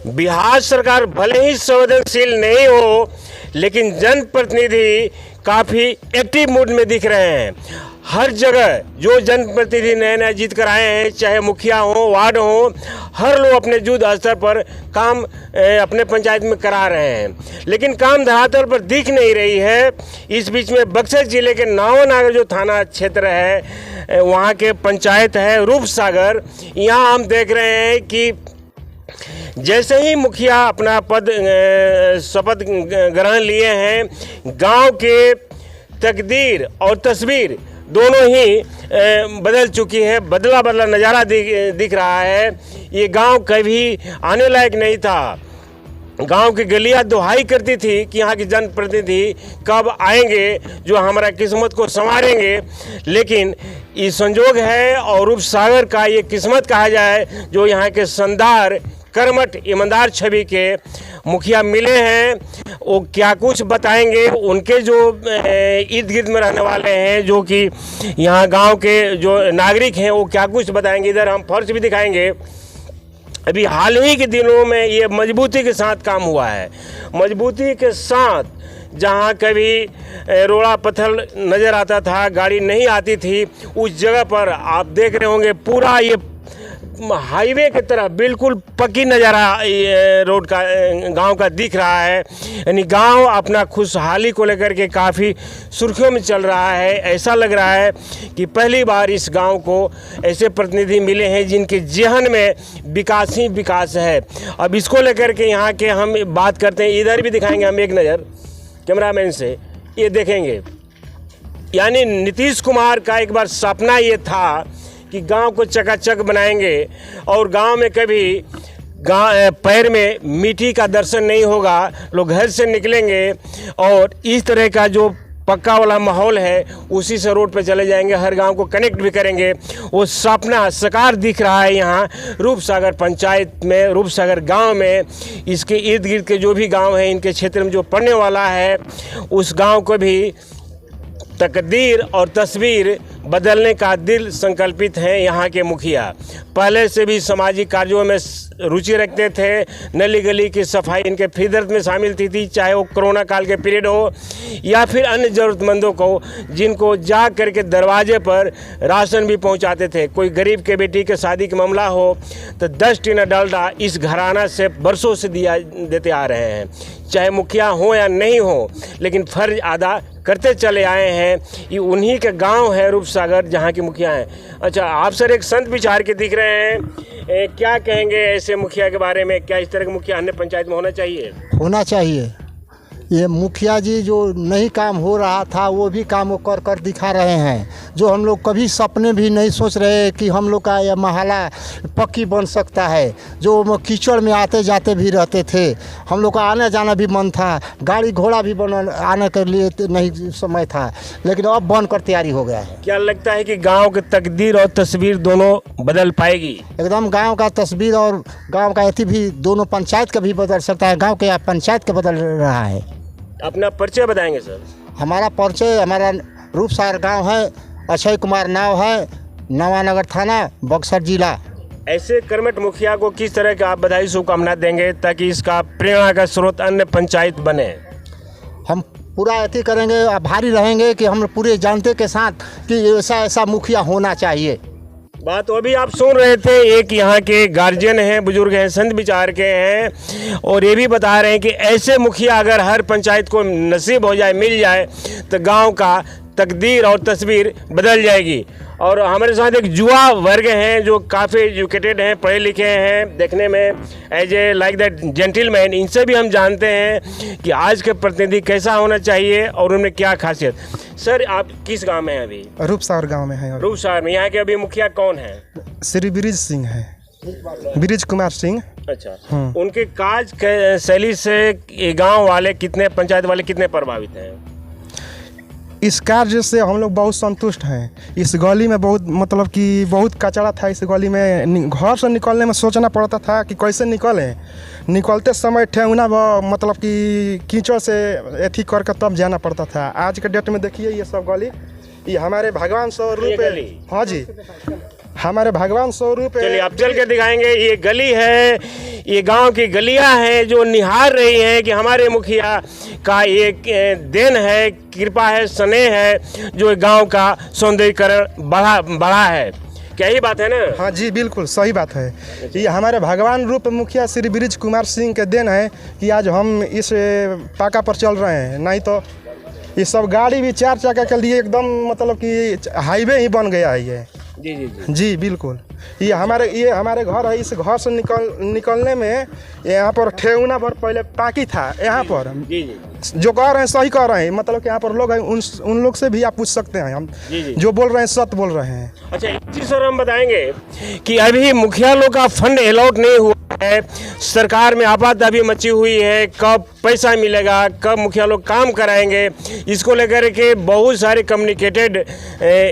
बिहार सरकार भले ही संवेदनशील नहीं हो, लेकिन जनप्रतिनिधि काफ़ी एक्टिव मूड में दिख रहे हैं। हर जगह जो जनप्रतिनिधि नए नए जीत कर आए हैं, चाहे मुखिया हो, वार्ड हो, हर लोग अपने युद्ध स्तर पर काम अपने पंचायत में करा रहे हैं, लेकिन काम धरातल पर दिख नहीं रही है। इस बीच में बक्सर जिले के नावनगर जो थाना क्षेत्र है, वहाँ के पंचायत है रूपसागर। यहाँ हम देख रहे हैं कि जैसे ही मुखिया अपना पद शपथ ग्रहण लिए हैं, गांव के तकदीर और तस्वीर दोनों ही बदल चुकी है। बदला बदला नज़ारा दिख रहा है। ये गांव कभी आने लायक नहीं था। गांव की गलियां दुहाई करती थी कि यहाँ के जनप्रतिनिधि कब आएंगे जो हमारा किस्मत को संवारेंगे, लेकिन ये संजोग है और रूपसागर का ये किस्मत कहा जाए जो यहाँ के शानदार कर्मठ ईमानदार छवि के मुखिया मिले हैं। वो क्या कुछ बताएंगे, उनके जो इर्द गिर्द में रहने वाले हैं, जो कि यहाँ गांव के जो नागरिक हैं, वो क्या कुछ बताएंगे। इधर हम फर्श भी दिखाएंगे। अभी हाल ही के दिनों में ये मजबूती के साथ काम हुआ है। मजबूती के साथ जहाँ कभी रोड़ा पत्थर नज़र आता था, गाड़ी नहीं आती थी, उस जगह पर आप देख रहे होंगे पूरा ये हाईवे की तरह बिल्कुल पक्की नज़ारा रोड का गांव का दिख रहा है। यानी गांव अपना खुशहाली को लेकर के काफ़ी सुर्खियों में चल रहा है। ऐसा लग रहा है कि पहली बार इस गांव को ऐसे प्रतिनिधि मिले हैं जिनके जेहन में विकास ही विकास है। अब इसको लेकर के यहाँ के हम बात करते हैं। इधर भी दिखाएंगे हम एक नज़र कैमरामैन से, ये देखेंगे। यानी नीतीश कुमार का एक बार सपना ये था कि गांव को चकाचक बनाएंगे और गांव में कभी पैर में मिट्टी का दर्शन नहीं होगा। लोग घर से निकलेंगे और इस तरह का जो पक्का वाला माहौल है उसी से रोड पे चले जाएंगे, हर गांव को कनेक्ट भी करेंगे। वो सपना साकार दिख रहा है यहाँ रूपसागर पंचायत में, रूपसागर गांव में। इसके इर्द गिर्द के जो भी गांव हैं, इनके क्षेत्र में जो पड़ने वाला है, उस गांव को भी तकदीर और तस्वीर बदलने का दिल संकल्पित है। यहाँ के मुखिया पहले से भी सामाजिक कार्यों में रुचि रखते थे। नली गली की सफाई इनके फितरत में शामिल थी, चाहे वो कोरोना काल के पीरियड हो या फिर अन्य ज़रूरतमंदों को, जिनको जा करके दरवाजे पर राशन भी पहुँचाते थे। कोई गरीब के बेटी के शादी का मामला हो तो 10 टीना डालडा इस घराना से बरसों से देते आ रहे हैं। चाहे मुखिया हो या नहीं हो, लेकिन फ़र्ज अदा करते चले आए हैं। ये उन्हीं के गांव है रूपसागर जहां के मुखिया हैं। अच्छा, आप सर एक संत विचार के दिख रहे हैं, क्या कहेंगे ऐसे मुखिया के बारे में? क्या इस तरह के मुखिया अन्य पंचायत में होना चाहिए? होना चाहिए। ये मुखिया जी जो नहीं काम हो रहा था वो भी काम वो कर कर दिखा रहे हैं, जो हम लोग कभी सपने भी नहीं सोच रहे कि हम लोग का यह मोहल्ला पक्की बन सकता है। जो कीचड़ में आते जाते भी रहते थे, हम लोग का आने जाना भी मन था, गाड़ी घोड़ा भी आने के लिए नहीं समय था, लेकिन अब बनकर तैयारी हो गया है। क्या लगता है कि गाँव की तकदीर और तस्वीर दोनों बदल पाएगी? एकदम गाँव का तस्वीर और गाँव का अति भी दोनों पंचायत का भी बदल सकता है, गाँव के या पंचायत का बदल रहा है। अपना परिचय बताएंगे सर? हमारा परिचय, हमारा रूपसागर गांव है, अक्षय कुमार नाव है, नावनगर थाना, बक्सर जिला। ऐसे कर्मठ मुखिया को किस तरह का आप बधाई शुभकामना देंगे ताकि इसका प्रेरणा का स्रोत अन्य पंचायत बने? हम पूरा अति करेंगे, आभारी रहेंगे कि हम पूरे जानते के साथ कि ऐसा ऐसा मुखिया होना चाहिए। बात वो भी आप सुन रहे थे, एक यहाँ के गार्जियन हैं, बुजुर्ग हैं, संत विचार के हैं, और ये भी बता रहे हैं कि ऐसे मुखिया अगर हर पंचायत को नसीब हो जाए, मिल जाए, तो गांव का तकदीर और तस्वीर बदल जाएगी। और हमारे साथ एक युवा वर्ग हैं जो काफ़ी एजुकेटेड हैं, पढ़े लिखे हैं, देखने में as a like that gentleman. इनसे भी हम जानते हैं कि आज के प्रतिनिधि कैसा होना चाहिए और उनमें क्या खासियत। सर, आप किस गांव में हैं अभी? रूपसागर गांव में है। रूपसागर में यहाँ के अभी मुखिया कौन है? श्री ब्रिज सिंह है, ब्रिज कुमार सिंह। अच्छा, उनके काज शैली से गांव वाले कितने, पंचायत वाले कितने प्रभावित हैं? इस कार्य से हम लोग बहुत संतुष्ट हैं। इस गली में बहुत मतलब कि बहुत कचरा था। इस गली में घर से निकलने में सोचना पड़ता था कि कैसे निकलें। निकलते समय ठेहुना मतलब कि कीचड़ से एथी करके तब जाना पड़ता था। आज के डेट में देखिए ये सब गली, ये हमारे भगवान स्वरूप। हाँ जी, हमारे भगवान स्वरूप चलिए आप चल के दिखाएंगे। ये गली है, ये गांव की गलियां हैं जो निहार रही हैं कि हमारे मुखिया का एक देन है, कृपा है, स्नेह है जो गांव का सौंदर्यीकरण बढ़ा है। क्या ही बात है ना? हाँ जी, बिल्कुल सही बात है। ये हमारे भगवान रूप मुखिया श्री बृज कुमार सिंह के देन है कि आज हम इस पाका पर चल रहे हैं। नहीं तो ये सब गाड़ी भी 4 चक्का के लिए एकदम मतलब कि हाईवे ही बन गया है ये। जी जी जी जी बिल्कुल। ये हमारे घर है। इस घर से निकलने में यहाँ पर ठेहुना पर पहले पाकी था यहाँ पर। जी जी जो कह रहे हैं सही कह रहे हैं, मतलब कि यहाँ पर लोग हैं, उन लोग से भी आप पूछ सकते हैं। हम जी। जो बोल रहे हैं सत्य बोल रहे हैं। अच्छा, एक चीज सर हम बताएंगे कि अभी मुखिया लोग का फंड अलॉट नहीं हुआ है, सरकार में आपातभी मची हुई है, कब पैसा मिलेगा, कब मुखिया लोग काम कराएंगे, इसको लेकर के बहुत सारे कम्युनिकेटेड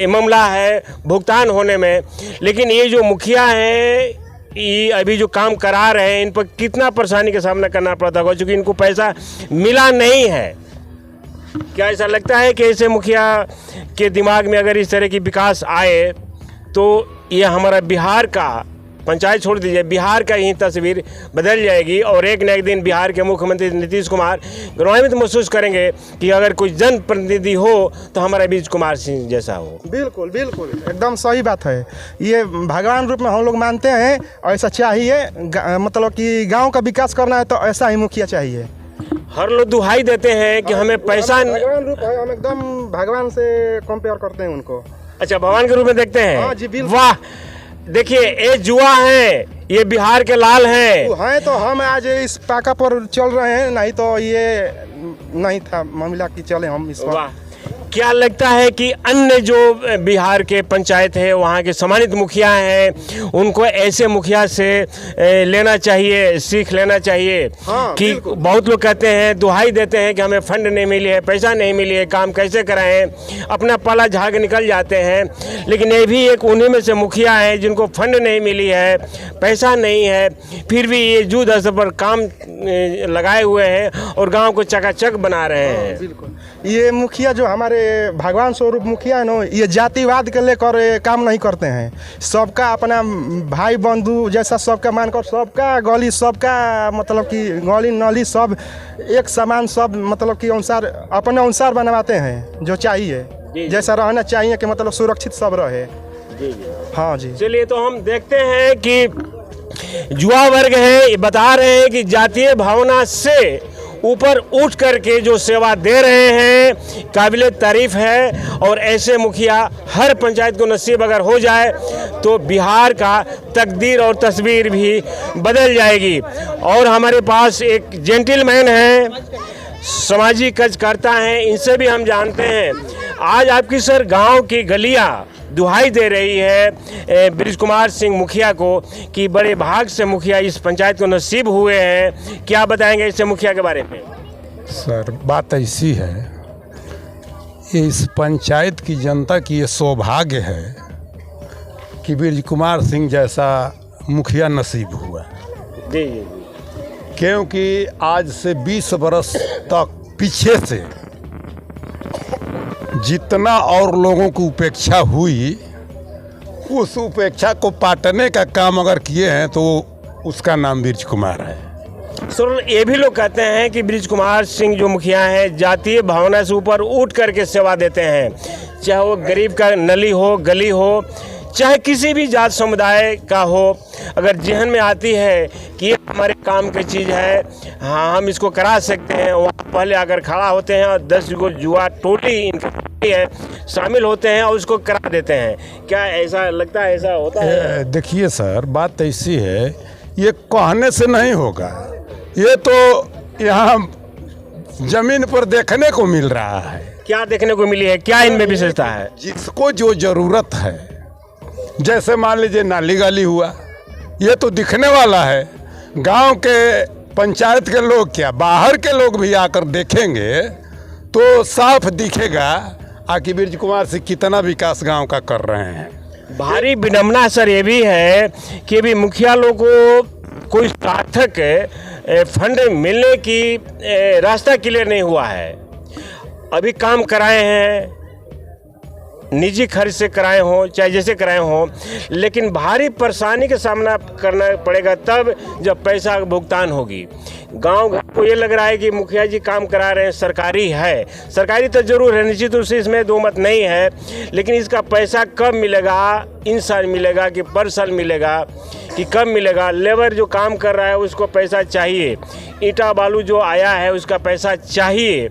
मामला है भुगतान होने में। लेकिन ये जो मुखिया हैं ये अभी जो काम करा रहे हैं, इन पर कितना परेशानी का सामना करना पड़ता होगा, क्योंकि इनको पैसा मिला नहीं है। क्या ऐसा लगता है कि ऐसे मुखिया के दिमाग में अगर इस तरह की विकास आए तो ये हमारा बिहार का, पंचायत छोड़ दीजिए, बिहार का ही तस्वीर बदल जाएगी और एक न एक दिन बिहार के मुख्यमंत्री नीतीश कुमार गौरवान्वित महसूस करेंगे कि अगर कोई जनप्रतिनिधि हो तो हमारा बृज कुमार सिंह जैसा हो। बिल्कुल बिल्कुल, एकदम सही बात है। ये भगवान रूप में हम लोग मानते हैं, ऐसा चाहिए। मतलब कि गांव का विकास करना है तो ऐसा ही मुखिया चाहिए। हर लोग दुहाई देते हैं कि हमें पैसा, भगवान रूप है, हम एकदम भगवान से कंपेयर करते हैं उनको। अच्छा, भगवान के रूप में देखते हैं। हाँ जी, बिल्कुल। वाह, देखिए ये जुआ है, ये बिहार के लाल हैं। तो हम आज इस पाका पर चल रहे हैं, नहीं तो ये नहीं था मामला कि चले हम इस वाह, क्या लगता है कि अन्य जो बिहार के पंचायत है, वहाँ के सम्मानित मुखिया हैं, उनको ऐसे मुखिया से लेना चाहिए, सीख लेना चाहिए? हाँ, कि बहुत लोग कहते हैं, दुहाई देते हैं कि हमें फंड नहीं मिली है, पैसा नहीं मिली है, काम कैसे कराएं, अपना पाला झाड़ के निकल जाते हैं। लेकिन ये भी एक उन्हीं में से मुखिया है जिनको फंड नहीं मिली है, पैसा नहीं है, फिर भी ये जुद असर पर काम लगाए हुए हैं और गाँव को चकाचक बना रहे हैं। बिल्कुल, ये मुखिया जो हमारे भगवान स्वरूप मुखिया है ना, ये जातिवाद के लेकर काम नहीं करते हैं। सबका अपना भाई बंधु जैसा सबका मानकर, सबका गली, सबका मतलब कि गली नाली सब एक समान, सब मतलब कि अनुसार अपने अनुसार बनवाते हैं जो चाहिए, जैसा रहना चाहिए कि मतलब सुरक्षित सब रहे। हाँ जी। चलिए, तो हम देखते हैं कि युवा वर्ग है, ये बता रहे हैं कि जातीय भावना से ऊपर उठ करके जो सेवा दे रहे हैं, काबिले तारीफ है। और ऐसे मुखिया हर पंचायत को नसीब अगर हो जाए तो बिहार का तकदीर और तस्वीर भी बदल जाएगी। और हमारे पास एक जेंटलमैन हैं, सामाजिक कार्यकर्ता हैं, इनसे भी हम जानते हैं। आज आपकी सर गांव की गलियां दुहाई दे रही है बृज कुमार सिंह मुखिया को कि बड़े भाग से मुखिया इस पंचायत को नसीब हुए हैं। क्या बताएंगे इससे मुखिया के बारे में? सर, बात ऐसी है, इस पंचायत की जनता की ये सौभाग्य है कि बृज कुमार सिंह जैसा मुखिया नसीब हुआ। जी, क्योंकि आज से 20 बरस तक पीछे से जितना और लोगों की उपेक्षा हुई, उस उपेक्षा को पाटने का काम अगर किए हैं तो उसका नाम बृज कुमार है। सर, ये भी लोग कहते हैं कि बृज कुमार सिंह जो मुखिया हैं, जातीय भावना से ऊपर उठ करके सेवा देते हैं, चाहे वो गरीब का नली हो, गली हो, चाहे किसी भी जात समुदाय का हो। अगर जहन में आती है कि ये हमारे काम की चीज़ है, हाँ हम इसको करा सकते हैं, वहाँ पहले आकर खड़ा होते हैं और 10 गो जुआ टोली इनकी है शामिल होते हैं और उसको करा देते हैं। क्या ऐसा लगता है, ऐसा होता है? देखिए सर, बात ऐसी है, ये कहने से नहीं होगा, ये तो यहाँ जमीन पर देखने को मिल रहा है। क्या देखने को मिली है, क्या इनमें विशेषता है? जिसको जो ज़रूरत है, जैसे मान लीजिए नाली गली हुआ, ये तो दिखने वाला है। गांव के पंचायत के लोग क्या, बाहर के लोग भी आकर देखेंगे तो साफ दिखेगा आखिर बृज कुमार से कितना विकास गांव का कर रहे हैं। भारी विडम्बना सर ये भी है कि भी मुखिया लोग को कोई सार्थक फंड मिलने की रास्ता क्लियर नहीं हुआ है। अभी काम कराए हैं, निजी खर्च से कराए हों चाहे जैसे कराए हों, लेकिन भारी परेशानी का सामना करना पड़ेगा तब जब पैसा भुगतान होगी। गांव घर को ये लग रहा है कि मुखिया जी काम करा रहे हैं, सरकारी है, सरकारी तो जरूर है, निश्चित रूप से इसमें दो मत नहीं है, लेकिन इसका पैसा कब मिलेगा, इन साल मिलेगा कि पर साल मिलेगा कि कब मिलेगा। लेबर जो काम कर रहा है उसको पैसा चाहिए, ईंटा बालू जो आया है उसका पैसा चाहिए,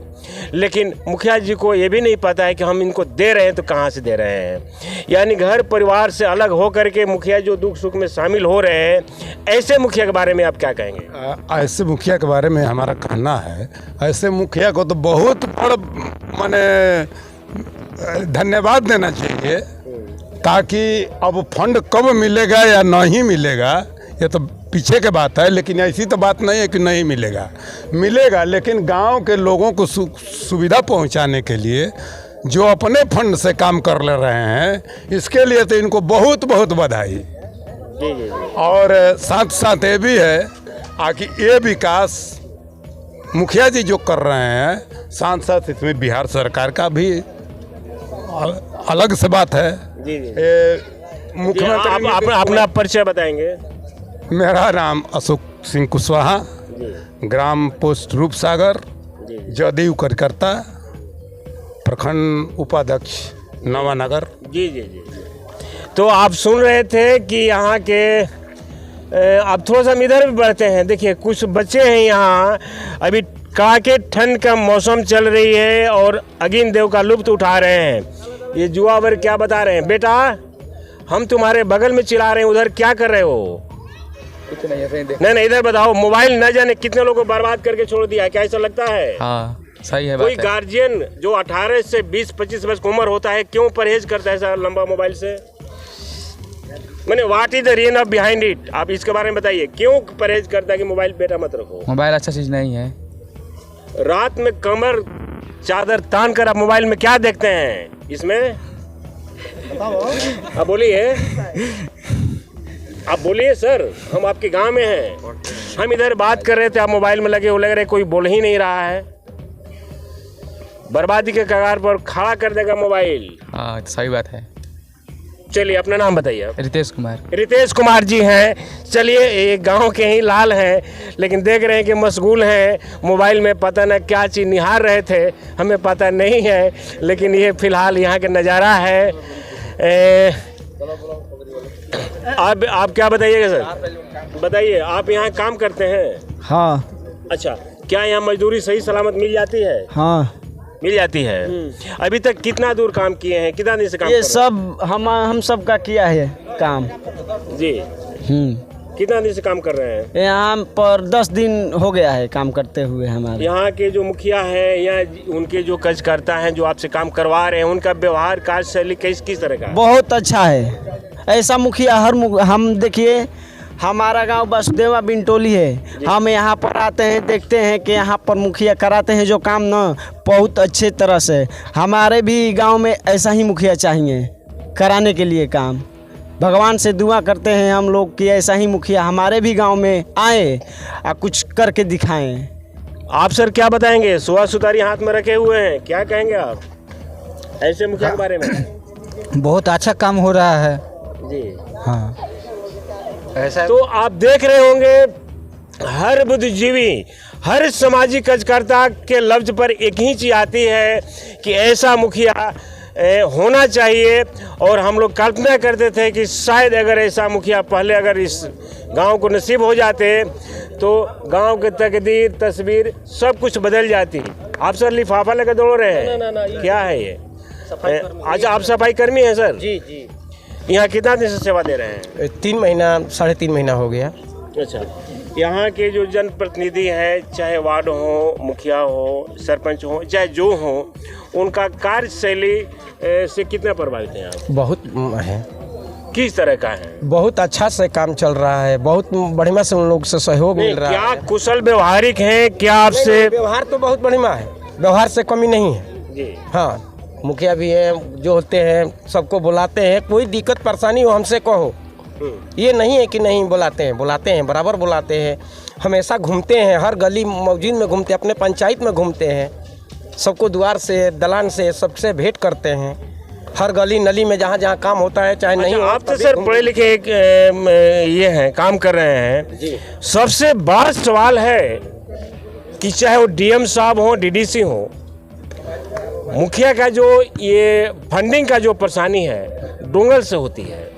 लेकिन मुखिया जी को ये भी नहीं पता है कि हम इनको दे रहे हैं तो कहाँ से दे रहे हैं। यानी घर परिवार से अलग हो करके मुखिया जो दुख सुख में शामिल हो रहे हैं, ऐसे मुखिया के बारे में आप क्या कहेंगे? ऐसे मुखिया के बारे में हमारा कहना है, ऐसे मुखिया को तो बहुत बड़ा माने धन्यवाद देना चाहिए, ताकि अब फंड कब मिलेगा या नहीं मिलेगा ये तो पीछे के बात है, लेकिन ऐसी तो बात नहीं है कि नहीं मिलेगा, मिलेगा। लेकिन गांव के लोगों को सुविधा पहुंचाने के लिए जो अपने फंड से काम कर ले रहे हैं, इसके लिए तो इनको बहुत बहुत बधाई। और साथ साथ ये भी है कि ये विकास मुखिया जी जो कर रहे हैं, साथ साथ इसमें बिहार सरकार का भी अलग से बात है। मुख्यमंत्री आप अपना परिचय बताएंगे? मेरा नाम अशोक सिंह कुशवाहा, ग्राम पोस्ट रूपसागर, जदयू कार्यकर्ता, प्रखंड उपाध्यक्ष नवानगर। जी जी जी। तो आप सुन रहे थे कि यहाँ के अब थोड़ा सा हम इधर भी बढ़ते हैं। देखिए कुछ बच्चे हैं यहाँ, अभी कड़ाके ठंड का मौसम चल रही है और अगिन देव का लुत्फ उठा रहे हैं। ये जुआ वर्ग क्या बता रहे हैं, बेटा हम तुम्हारे बगल में चिल्ला रहे हैं, उधर क्या कर रहे हो? नहीं इधर बताओ, मोबाइल न जाने कितने लोगों को बर्बाद करके छोड़ दिया है, क्या ऐसा लगता है? हाँ सही है। कोई गार्जियन जो 18 से 20-25 वर्ष की उम्र होता है क्यों परहेज करता है ऐसा लंबा मोबाइल से? मैंने what is the reason of behind it, आप इसके बारे में बताइए, क्यों परहेज करता है कि मोबाइल बेटा मत रखो? मोबाइल अच्छा चीज नहीं है। रात में कमर चादर तान कर आप मोबाइल में क्या देखते हैं इसमें? आप बोलिए, आप बोलिए सर, हम आपके गांव में हैं, हम इधर बात कर रहे थे, आप मोबाइल में लगे हो, लग रहे कोई बोल ही नहीं रहा है। बर्बादी के कगार पर खड़ा कर देगा मोबाइल। हाँ सही बात है। चलिए अपना नाम बताइए। रितेश कुमार। रितेश कुमार जी हैं। चलिए ये गांव के ही लाल हैं, लेकिन देख रहे हैं कि मशगूल हैं मोबाइल में, पता न क्या चीज़ निहार रहे थे, हमें पता नहीं है, लेकिन ये फिलहाल यहाँ का नज़ारा है। आप क्या बताइएगा सर? बताइए, आप यहाँ काम करते हैं? हाँ। अच्छा, क्या यहाँ मजदूरी सही सलामत मिल जाती है? हाँ मिल जाती है। अभी तक कितना दूर काम किए हैं, कितना दिन से काम? ये सब हम सब का किया है काम जी। कितना दिन से काम कर रहे हैं यहाँ पर? 10 दिन हो गया है काम करते हुए। हमारे यहाँ के जो मुखिया हैं या उनके जो कार्यकर्ता हैं जो आपसे काम करवा रहे हैं, उनका व्यवहार कार्यशैली किस तरह का? बहुत अच्छा है। ऐसा मुखिया हम देखिए, हमारा गांव वसुदेवा बिंटोली है, हम यहाँ पर आते हैं, देखते हैं कि यहाँ पर मुखिया कराते हैं जो काम ना बहुत अच्छे तरह से। हमारे भी गांव में ऐसा ही मुखिया चाहिए कराने के लिए काम। भगवान से दुआ करते हैं हम लोग कि ऐसा ही मुखिया हमारे भी गांव में आए और कुछ करके दिखाएं। आप सर क्या बताएंगे? सुहा सुतारी हाथ में रखे हुए हैं, क्या कहेंगे आप ऐसे मुखिया के बारे में? बहुत अच्छा काम हो रहा है जी। हाँ। ऐसा तो आप देख रहे होंगे, हर बुद्धिजीवी, हर सामाजिक कार्यकर्ता के लफ्ज पर एक ही चीज़ आती है कि ऐसा मुखिया होना चाहिए। और हम लोग कल्पना करते थे कि शायद अगर ऐसा मुखिया पहले अगर इस गांव को नसीब हो जाते तो गांव की तकदीर, तस्वीर सब कुछ बदल जाती। आप सर लिफाफा लेकर दौड़ रहे हैं? ना, क्या है ये? अच्छा, आप सफाई कर्मी हैं सर? जी जी। यहाँ कितना दिन से सेवा दे रहे हैं? 3 महीना, 3.5 महीना हो गया। अच्छा, यहाँ के जो जनप्रतिनिधि हैं, चाहे वार्ड हो, मुखिया हो, सरपंच हो, चाहे जो हो, उनका कार्यशैली से कितना प्रभावित हैं आप? बहुत है। किस तरह का है? बहुत अच्छा से काम चल रहा है, बहुत बढ़िया से उन लोग से सहयोग मिल रहा है। क्या कुशल व्यवहारिक हैं? क्या आपसे? व्यवहार तो बहुत बढ़िया है, व्यवहार से कमी नहीं है जी। हाँ, मुखिया भी हैं जो होते हैं, सबको बुलाते हैं, कोई दिक्कत परेशानी हो हमसे कहो, ये नहीं है कि नहीं बुलाते हैं, बराबर बुलाते हैं। हमेशा घूमते हैं, हर गली मस्जिद में घूमते हैं, अपने पंचायत में घूमते हैं, सबको द्वार से, दलान से, सबसे भेंट करते हैं। हर गली नली में जहाँ जहाँ काम होता है चाहे नहीं अच्छा, हो, आप तो तभी सर घूमते पढ़े लिखे एक ये हैं, काम कर रहे हैं। सबसे बड़ा सवाल है कि चाहे वो डीएम साहब हो, डीडीसी हो, मुखिया का जो ये फंडिंग का जो परेशानी है डोंगल से होती है।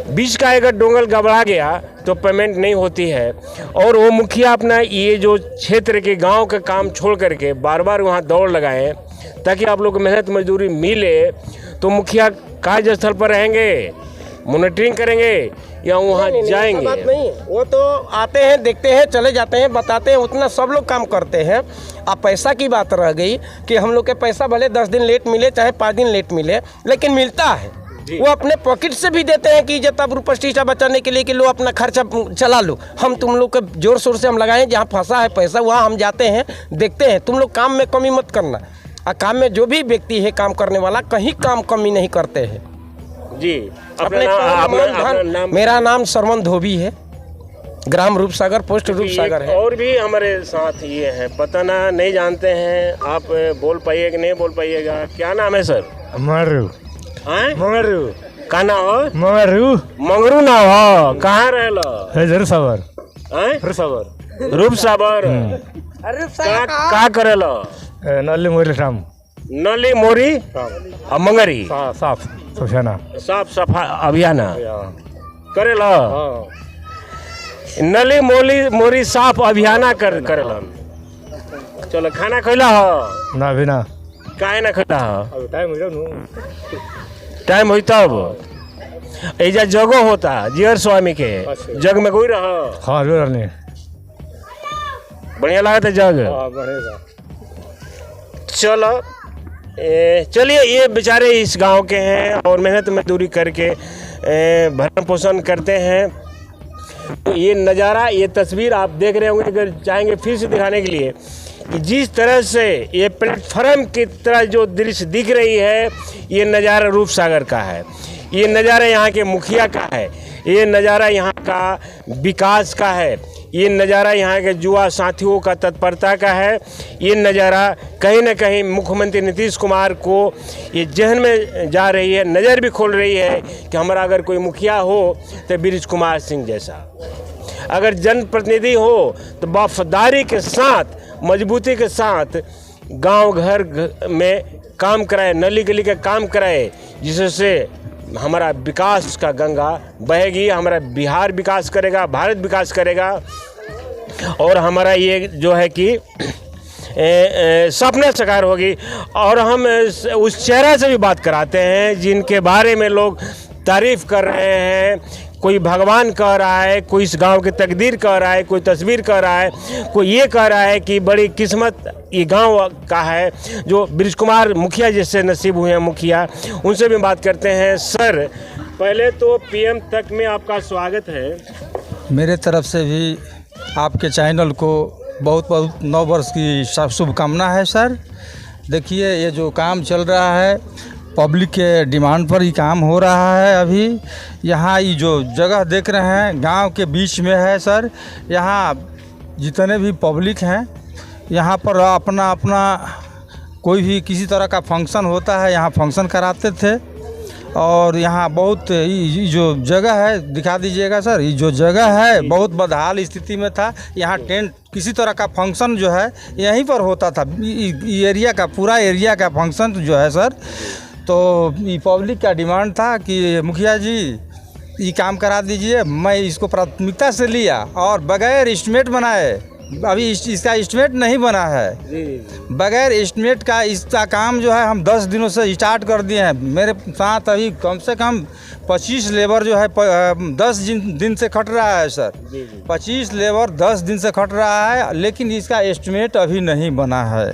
बीच का अगर डोंगल गबड़ा गया तो पेमेंट नहीं होती है, और वो मुखिया अपना ये जो क्षेत्र के गांव का काम छोड़ करके बार बार वहाँ दौड़ लगाएं ताकि आप लोग को मेहनत मजदूरी मिले। तो मुखिया कार्यस्थल पर रहेंगे, मॉनिटरिंग करेंगे या वहाँ नहीं, ऐसा जाएंगे? बात नहीं, वो तो आते हैं, देखते हैं, चले जाते हैं, बताते हैं, उतना सब लोग काम करते हैं। अब पैसा की बात रह गई कि हम लोग के पैसा भले 10 दिन लेट मिले चाहे 5 दिन लेट मिले, लेकिन मिलता है। वो अपने पॉकेट से भी देते हैं कि जब प्रतिष्ठा बचाने के लिए कि लो अपना खर्चा चला लो, हम तुम लोग के जोर शोर से हम लगाएं, जहाँ फंसा है पैसा वहाँ हम जाते हैं, देखते हैं, तुम लोग काम में कमी मत करना। और काम में जो भी व्यक्ति है काम करने वाला कहीं काम कमी नहीं करते हैं। जी, अपने अपना नाम? मेरा नाम सरवन धोबी है, ग्राम रूपसागर, पोस्ट रूपसागर है। और भी हमारे साथ ये हैं, पता ना नहीं जानते हैं, आप बोल पाइए कि नहीं बोल पाइएगा? क्या नाम है सर? मरू हैं? मंगरू का नाम हो? मंगरू मंगरू ना हो? कहाँ रहेला? जरूर सबर हैं? सबर रूप साबर का करेला? नल्ली मोरी शाम नली मोरी और मंगरी साफ सुशाना साफ सफाई अभियान करेला? नली मोरी साफ अभियान करेला। चलो, खाना खैला हो? ना भी ना काहे ना खैला हो? टाइम हो जाओ टाइम हुई तब एजा जगो होता जियर स्वामी के जग में कोई रहा? हाँ जोर नहीं बढ़िया लगा था जग। बढ़ेगा चलो, चलिए, ये बेचारे इस गांव के हैं और मेहनत मजदूरी करके भरण पोषण करते हैं। तो ये नज़ारा, ये तस्वीर आप देख रहे होंगे, अगर चाहेंगे फिर से दिखाने के लिए कि जिस तरह से ये प्लेटफार्म की तरह जो दृश्य दिख रही है, ये नज़ारा रूपसागर का है, ये नज़ारा यहाँ के मुखिया का है, ये नज़ारा यहाँ का विकास का है, ये नज़ारा यहाँ के युवा साथियों का तत्परता का है। ये नज़ारा कहीं ना कहीं मुख्यमंत्री नीतीश कुमार को ये जहन में जा रही है, नज़र भी खोल रही है कि हमारा अगर कोई मुखिया हो तो बृज कुमार सिंह जैसा, अगर जनप्रतिनिधि हो तो वफादारी के साथ, मजबूती के साथ गांव घर में काम कराए, नली गली का काम कराए, जिससे हमारा विकास का गंगा बहेगी, हमारा बिहार विकास करेगा, भारत विकास करेगा। और हमारा ये जो है कि सपना साकार होगी। और हम उस चेहरा से भी बात कराते हैं जिनके बारे में लोग तारीफ़ कर रहे हैं। कोई भगवान कह रहा है, कोई इस गांव की तकदीर कह रहा है, कोई तस्वीर कह रहा है, कोई ये कह रहा है कि बड़ी किस्मत ये गांव का है जो बृज कुमार मुखिया जैसे नसीब हुए हैं मुखिया। उनसे भी बात करते हैं। सर, पहले तो पीएम तक में आपका स्वागत है। मेरे तरफ से भी आपके चैनल को बहुत बहुत नव वर्ष की शुभकामना है सर। देखिए, ये जो काम चल रहा है पब्लिक के डिमांड पर ही काम हो रहा है। अभी यहाँ ये जो जगह देख रहे हैं गांव के बीच में है सर। यहाँ जितने भी पब्लिक हैं यहाँ पर अपना अपना कोई भी किसी तरह का फंक्शन होता है यहाँ फंक्शन कराते थे। और यहाँ बहुत ये जो जगह है दिखा दीजिएगा सर, ये जो जगह है बहुत बदहाल स्थिति में था। यहाँ टेंट किसी तरह का फंक्शन जो है यहीं पर होता था। एरिया का पूरा एरिया का फंक्शन जो है सर, तो ये पब्लिक का डिमांड था कि मुखिया जी ये काम करा दीजिए। मैं इसको प्राथमिकता से लिया और बगैर एस्टिमेट बनाए, अभी इसका एस्टिमेट नहीं बना है, बगैर एस्टिमेट का इसका काम जो है हम 10 दिनों से स्टार्ट कर दिए हैं। मेरे साथ अभी कम से कम 25 लेबर जो है 10 दिन से खट रहा है सर। 25 लेबर 10 दिन से खट रहा है, लेकिन इसका एस्टिमेट अभी नहीं बना है।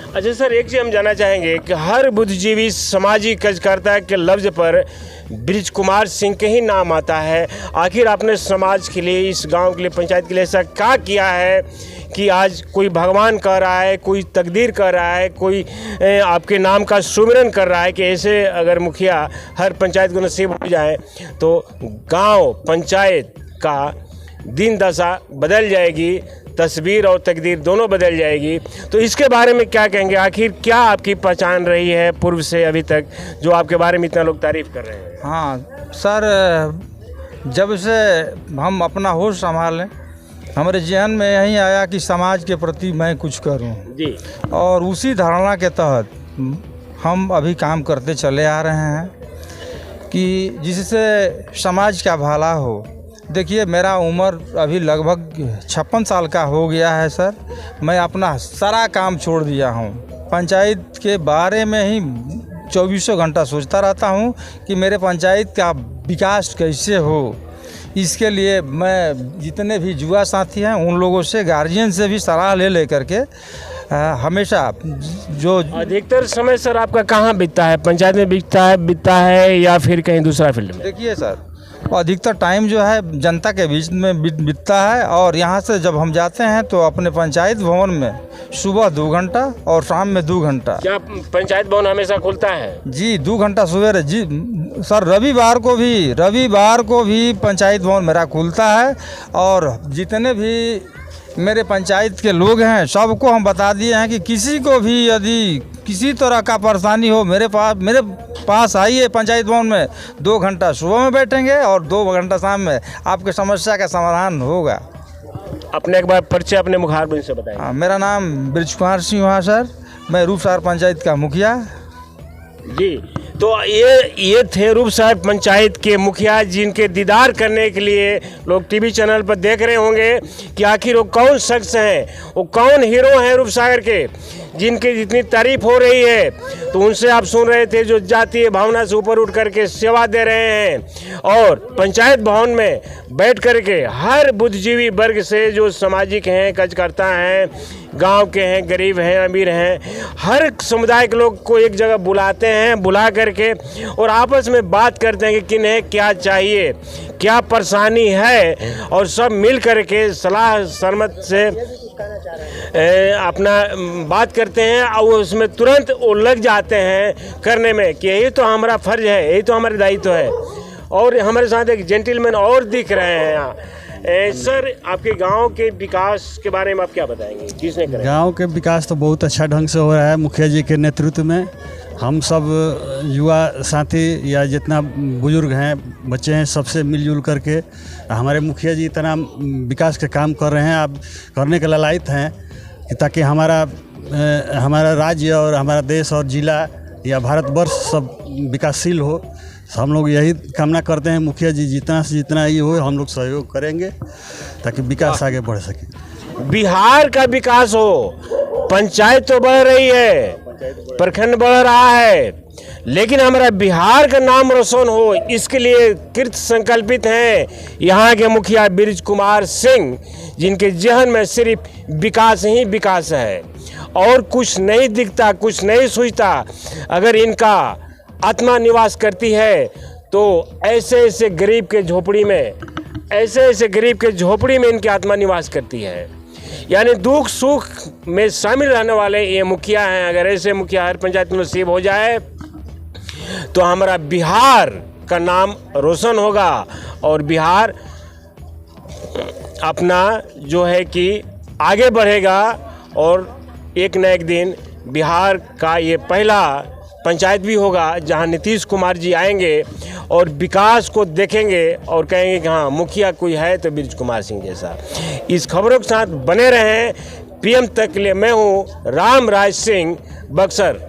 अच्छा सर, एक चीज़ हम जानना चाहेंगे कि हर बुद्धिजीवी सामाजिक कार्यकर्ता के लफ्ज़ पर बृज कुमार सिंह के ही नाम आता है। आखिर आपने समाज के लिए, इस गांव के लिए, पंचायत के लिए ऐसा क्या किया है कि आज कोई भगवान कह रहा है, कोई तकदीर कह रहा है, कोई आपके नाम का सुमिरन कर रहा है कि ऐसे अगर मुखिया हर पंचायत को नसीब हो जाए तो गांव पंचायत का दिन दशा बदल जाएगी, तस्वीर और तकदीर दोनों बदल जाएगी। तो इसके बारे में क्या कहेंगे? आखिर क्या आपकी पहचान रही है पूर्व से अभी तक, जो आपके बारे में इतना लोग तारीफ़ कर रहे हैं? हाँ सर, जब से हम अपना होश संभालें, हमारे जहन में यही आया कि समाज के प्रति मैं कुछ करूं जी। और उसी धारणा के तहत हम अभी काम करते चले आ रहे हैं कि जिससे समाज का भला हो। देखिए, मेरा उम्र अभी लगभग 56 साल का हो गया है सर। मैं अपना सारा काम छोड़ दिया हूँ। पंचायत के बारे में ही 24 घंटा सोचता रहता हूँ कि मेरे पंचायत का विकास कैसे हो। इसके लिए मैं जितने भी युवा साथी हैं उन लोगों से, गार्जियन से भी सलाह ले करके हमेशा जो अधिकतर समय सर आपका कहाँ बीतता है? पंचायत में बीतता है या फिर कहीं दूसरा फील्ड में? देखिए सर, अधिकतर टाइम जो है जनता के बीच में बीतता है। और यहाँ से जब हम जाते हैं तो अपने पंचायत भवन में सुबह 2 घंटा और शाम में 2 घंटा। क्या पंचायत भवन हमेशा खुलता है? जी, 2 घंटा सवेरे। जी सर, रविवार को भी पंचायत भवन मेरा खुलता है। और जितने भी मेरे पंचायत के लोग हैं सबको हम बता दिए हैं कि किसी को भी यदि किसी तरह का परेशानी हो मेरे पास आइए पंचायत भवन में। 2 घंटा सुबह में बैठेंगे और 2 घंटा शाम में आपके समस्या का समाधान होगा। अपने एक बार परिचय अपने मुखारबिन से बताएं। मेरा नाम ब्रिज कुमार सिंह है सर। मैं रूपसार पंचायत का मुखिया। जी, तो ये थे रूपसार पंचायत के मुखिया, जिनके दीदार करने के लिए लोग टीवी चैनल पर देख रहे होंगे कि आखिर वो कौन शख्स हैं, वो कौन हीरो हैं रूपसागर के, जिनकी जितनी तारीफ हो रही है। तो उनसे आप सुन रहे थे जो जातीय भावना से ऊपर उठ करके सेवा दे रहे हैं और पंचायत भवन में बैठ करके हर बुद्धिजीवी वर्ग से, जो सामाजिक हैं, कार्यकर्ता हैं, गांव के हैं, गरीब हैं, अमीर हैं, हर समुदाय के लोग को एक जगह बुलाते हैं, बुला करके और आपस में बात करते हैं कि किन्हें क्या चाहिए, क्या परेशानी है, और सब मिल करके सलाह सरमत से अपना बात करते हैं और उसमें तुरंत वो लग जाते हैं करने में कि यही तो हमारा फर्ज है, यही तो हमारा दायित्व है। और हमारे साथ एक जेंटलमैन और दिख रहे हैं यहाँ। सर, आपके गांव के विकास के बारे में आप क्या बताएंगे? किसने करा? गांव के विकास तो बहुत अच्छा ढंग से हो रहा है मुखिया जी के नेतृत्व में। हम सब युवा साथी या जितना बुजुर्ग हैं, बच्चे हैं, सबसे मिलजुल करके हमारे मुखिया जी इतना विकास के काम कर रहे हैं, अब करने के लायक हैं कि ताकि हमारा राज्य और हमारा देश और ज़िला या भारतवर्ष सब विकासशील हो। हम लोग यही कामना करते हैं, मुखिया जी जितना से जितना ये हो हम लोग सहयोग करेंगे ताकि विकास आगे बढ़ सके। बिहार का विकास हो, पंचायत तो बढ़ रही है, प्रखंड बढ़ रहा है, लेकिन हमारा बिहार का नाम रोशन हो, इसके लिए कृत संकल्पित हैं यहाँ के मुखिया ब्रिज कुमार सिंह, जिनके जहन में सिर्फ विकास ही विकास है और कुछ नहीं दिखता, कुछ नहीं सूझता। अगर इनका आत्मा निवास करती है तो ऐसे ऐसे गरीब के झोपड़ी में इनकी आत्मा निवास करती है। यानी दुख सुख में शामिल रहने वाले ये मुखिया हैं। अगर ऐसे मुखिया हर पंचायत में नसीब हो जाए तो हमारा बिहार का नाम रोशन होगा और बिहार अपना जो है कि आगे बढ़ेगा और एक न एक दिन बिहार का ये पहला पंचायत भी होगा जहां नीतीश कुमार जी आएंगे और विकास को देखेंगे और कहेंगे कि हाँ, मुखिया कोई है तो ब्रिज कुमार सिंह जैसा। इस खबरों के साथ बने रहें। पीएम तक के लिए मैं हूँ राम राज सिंह, बक्सर।